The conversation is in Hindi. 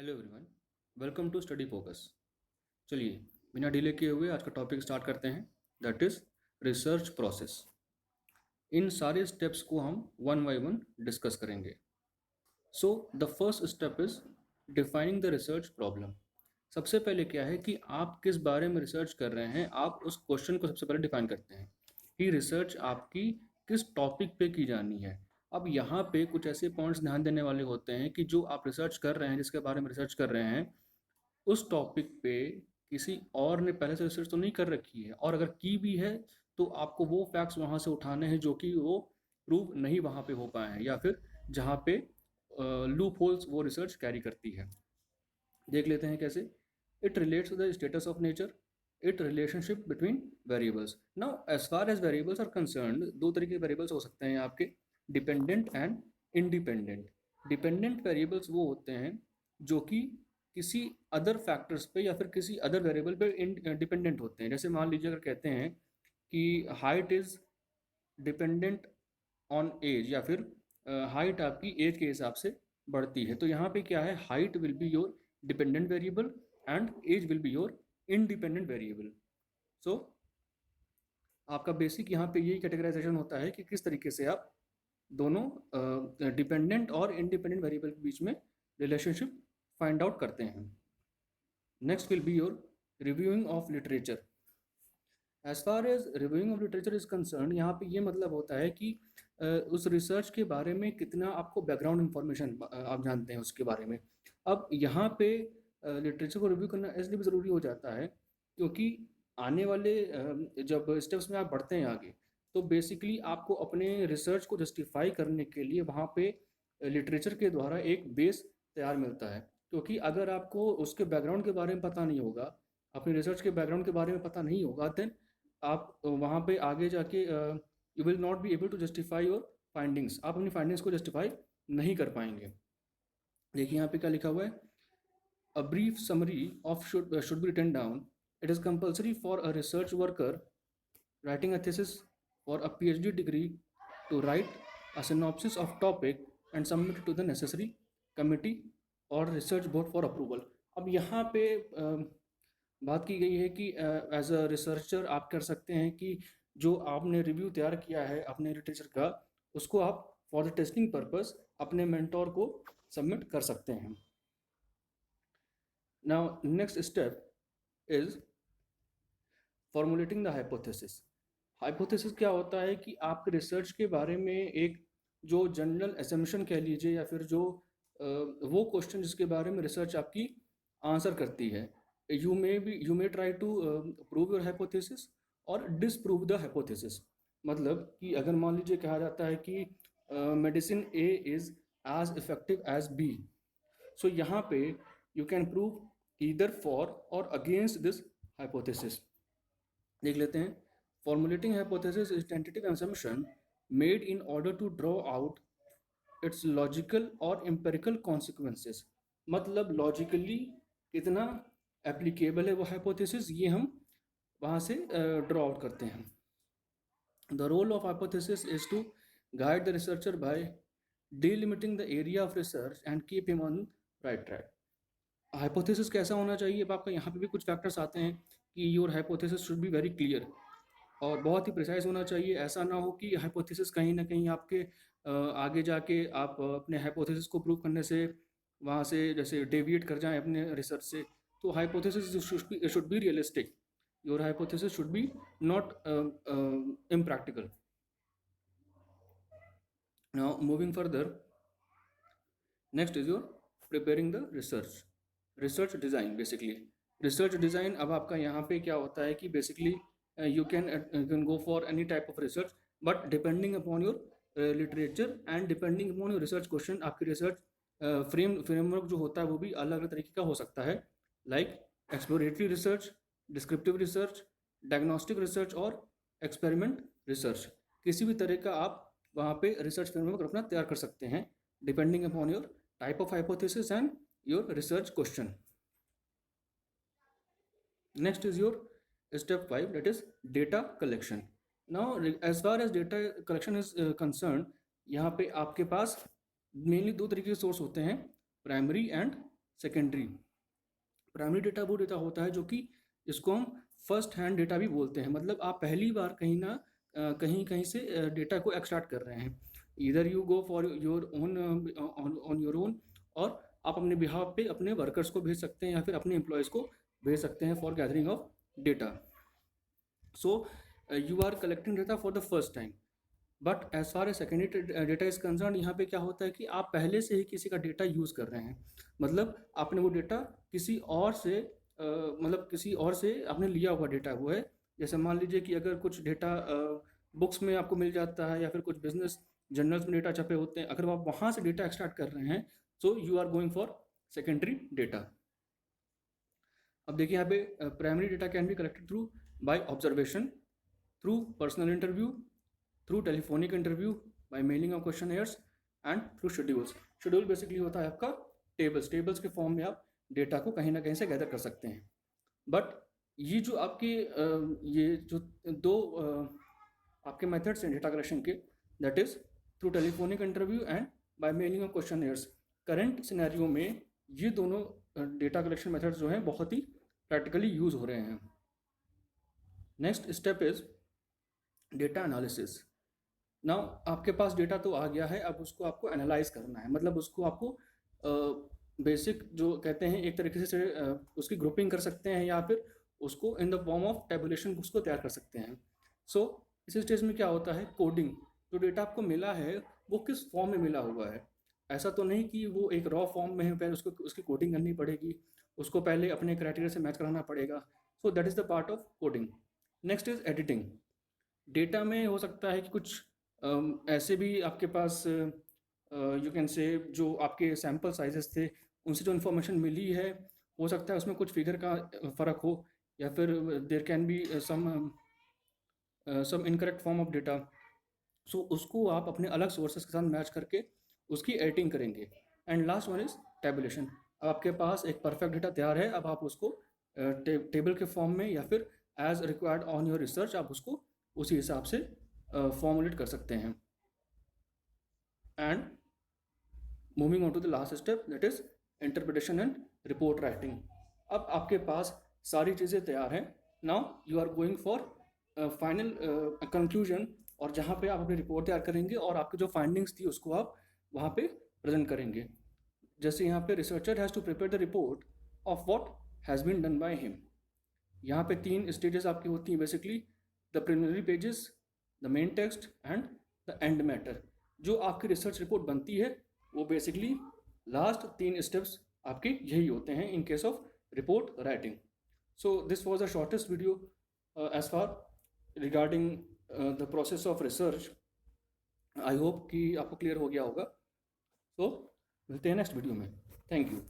Hello everyone, welcome to Study Focus. चलिए बिना डिले किए हुए आज का टॉपिक स्टार्ट करते हैं, दैट इज रिसर्च प्रोसेस। इन सारे स्टेप्स को हम वन बाय वन डिस्कस करेंगे। So the first step is defining the research problem. सबसे पहले क्या है कि आप किस बारे में रिसर्च कर रहे हैं, आप उस क्वेश्चन को सबसे पहले डिफाइन करते हैं कि रिसर्च आपकी किस टॉपिक पे की जानी है। अब यहाँ पे कुछ ऐसे पॉइंट्स ध्यान देने वाले होते हैं कि जो आप रिसर्च कर रहे हैं, जिसके बारे में रिसर्च कर रहे हैं, उस टॉपिक पे किसी और ने पहले से रिसर्च तो नहीं कर रखी है, और अगर की भी है तो आपको वो फैक्ट्स वहाँ से उठाने हैं जो कि वो प्रूव नहीं वहाँ पे हो पाए हैं, या फिर जहाँ पे लूप होल्स वो रिसर्च कैरी करती है। देख लेते हैं कैसे। It relates to the status of nature, it relationship between variables. Now as far as variables are concerned, दो तरीके के वेरिएबल्स हो सकते हैं आपके, dependent and independent. Dependent variables वो होते हैं जो कि किसी अदर फैक्टर्स पे या फिर किसी अदर वेरिएबल पे डिपेंडेंट होते हैं। जैसे मान लीजिए अगर कहते हैं कि height is dependent on age, या फिर हाइट आपकी एज के हिसाब से बढ़ती है, तो यहाँ पे क्या है, height will be your dependent variable and age will be your independent variable. So आपका बेसिक यहाँ पे यही कैटेगराइजेशन होता है कि किस तरीके से आप दोनों डिपेंडेंट और इंडिपेंडेंट वेरिएबल के बीच में रिलेशनशिप फाइंड आउट करते हैं। Next will be your reviewing of literature. As far as reviewing of literature is concern, यहाँ पे ये मतलब होता है कि उस रिसर्च के बारे में कितना आपको बैकग्राउंड इंफॉर्मेशन आप जानते हैं उसके बारे में। अब यहाँ पे लिटरेचर को रिव्यू करना इसलिए भी ज़रूरी हो जाता है क्योंकि आने वाले जब स्टेप्स में आप बढ़ते हैं आगे, तो बेसिकली आपको अपने रिसर्च को जस्टिफाई करने के लिए वहाँ पे लिटरेचर के द्वारा एक बेस तैयार मिलता है। क्योंकि अगर आपको उसके बैकग्राउंड के बारे में पता नहीं होगा, अपने रिसर्च के बैकग्राउंड के बारे में पता नहीं होगा, देन आप वहाँ पे आगे जाके you will not be able to justify your findings, आप अपनी फाइंडिंग्स को जस्टिफाई नहीं कर पाएंगे। देखिए यहाँ पे क्या लिखा हुआ है, a brief summary of should be written down. It is compulsory for a research worker writing a thesis for a PhD degree to write a synopsis of topic and submit it to the necessary committee or research board for approval। अब यहाँ पे बात की गई है कि एज अ रिसर्चर आप कर सकते हैं कि जो आपने रिव्यू तैयार किया है अपने लिटरेचर का, उसको आप फॉर द टेस्टिंग पर्पस अपने मेंटोर को सबमिट कर सकते हैं। Now next step is formulating the hypothesis. Hypothesis क्या होता है कि आपके रिसर्च के बारे में एक जो जनरल एसम्पशन कह लीजिए, या फिर जो वो क्वेश्चन जिसके बारे में रिसर्च आपकी आंसर करती है। You may try to prove your hypothesis और डिसप्रूव द हाइपोथेसिस। मतलब कि अगर मान लीजिए कहा जाता है कि medicine A is as effective as B, so यहाँ पे you can prove either for or against this hypothesis. देख लेते हैं। Formulating hypothesis is tentative assumption made in order to draw out its logical और एम्पेरिकल कॉन्सिक्वेंसेस। मतलब लॉजिकली कितना एप्लीकेबल है वो हाइपोथेसिस, ये हम वहाँ से ड्रॉ आउट करते हैं। The role of hypothesis is to guide the researcher by delimiting the area of research and keep him on right track. Hypothesis कैसा होना चाहिए, अब आपका यहाँ पे भी कुछ फैक्टर्स आते हैं कि your hypothesis should be very clear और बहुत ही प्रिसाइज होना चाहिए। ऐसा ना हो कि हाइपोथेसिस कहीं ना कहीं आपके आगे जाके आप अपने हाइपोथेसिस को प्रूव करने से वहाँ से जैसे डेविएट कर जाएं अपने रिसर्च से। तो hypothesis should be realistic, your hypothesis should be not impractical. Now moving further, next is your preparing the research design. Basically research design, अब आपका यहाँ पे क्या होता है कि basically you can go for any type of research, but depending upon your literature and depending upon your research question, आपकी रिसर्च फ्रेमवर्क जो होता है वो भी अलग अलग तरीके का हो सकता है, like exploratory research, descriptive research, diagnostic research और एक्सपेरिमेंट रिसर्च। किसी भी तरह का आप वहाँ पे रिसर्च फ्रेमवर्क अपना तैयार कर सकते हैं depending upon your type of hypothesis and your research question. Next is your step 5, that is data collection. Now as far as data collection is concerned, यहाँ पे आपके पास मेनली दो तरीके के सोर्स होते हैं, primary and secondary. Primary data वो डेटा होता है जो कि इसको हम फर्स्ट हैंड डेटा भी बोलते हैं, मतलब आप पहली बार कहीं से डेटा को एक्सट्रैक्ट कर रहे हैं। इधर you go for your own on your own, और आप अपने बिहाफ पे अपने वर्कर्स को भेज सकते हैं या फिर अपने एम्प्लॉयज़ को भेज सकते हैं for gathering of data. So you are collecting data for the first time. But as far as secondary data is concern, यहाँ पे क्या होता है कि आप पहले से ही किसी का डेटा यूज़ कर रहे हैं, मतलब आपने वो डेटा किसी और से किसी और से आपने लिया हुआ डेटा वो है। जैसे मान लीजिए कि अगर कुछ डेटा बुक्स में आपको मिल जाता है या फिर कुछ बिजनेस जर्नल्स में डेटा छपे होते हैं, अगर आप वहाँ से डेटा एक्सट्रैक्ट कर रहे हैं, so you are going for secondary data. अब देखिए यहाँ पे primary data can be collected through by observation, through personal interview, through telephonic interview, by mailing of questionnaires and through schedules. Schedule basically होता है आपका टेबल्स के फॉर्म में आप डेटा को कहीं ना कहीं से गैदर कर सकते हैं। बट ये जो आपके ये जो दो आपके मेथड्स हैं डेटा कलेक्शन के, that is through telephonic interview and by mailing of questionnaires. Current scenario में ये दोनों डेटा कलेक्शन मेथड्स जो हैं बहुत ही प्रैक्टिकली यूज़ हो रहे हैं। Next step is data analysis. Now आपके पास डेटा तो आ गया है, अब उसको आपको एनालाइज करना है, मतलब उसको आपको बेसिक जो कहते हैं एक तरीके से उसकी ग्रुपिंग कर सकते हैं या फिर उसको in the form of tabulation उसको तैयार कर सकते हैं। सो इस स्टेज में क्या होता है, कोडिंग। जो डेटा आपको मिला है वो किस फॉर्म में मिला हुआ है, ऐसा तो नहीं कि वो एक रॉ फॉर्म में है, पहले उसको उसकी कोडिंग करनी पड़ेगी, उसको पहले अपने क्राइटेरिया से मैच कराना पड़ेगा। So that is the part of coding. Next is editing. Data में हो सकता है कि कुछ ऐसे भी आपके पास यू कैन से जो आपके सैम्पल साइजेस थे उनसे जो इन्फॉर्मेशन मिली है, हो सकता है उसमें कुछ फिगर का फ़र्क हो, या फिर there can be some incorrect form of data. So उसको आप अपने अलग सोर्सेज के साथ मैच करके उसकी एडिटिंग करेंगे। And last one is tabulation. अब आपके पास एक परफेक्ट डेटा तैयार है, अब आप उसको टेबल के फॉर्म में या फिर as required on your research आप उसको उसी हिसाब से फॉर्मुलेट कर सकते हैं। And moving on to the last step, that is interpretation and report writing. अब आपके पास सारी चीज़ें तैयार हैं, now you are going for final conclusion, और जहाँ पे आप अपनी रिपोर्ट तैयार करेंगे और आपकी जो फाइंडिंग्स थी उसको आप वहाँ पे प्रेजेंट करेंगे। जैसे यहाँ पे researcher has to prepare the report of what has been done by him. यहाँ पे 3 स्टेजेस आपकी होती हैं basically, the preliminary pages, the main text and the end matter. जो आपकी रिसर्च रिपोर्ट बनती है वो बेसिकली लास्ट 3 स्टेप्स आपके यही होते हैं in case of report writing. So this was the shortest video as far regarding the process of research. I hope कि आपको क्लियर हो गया होगा। सो मिलते हैं नेक्स्ट वीडियो में। Thank you.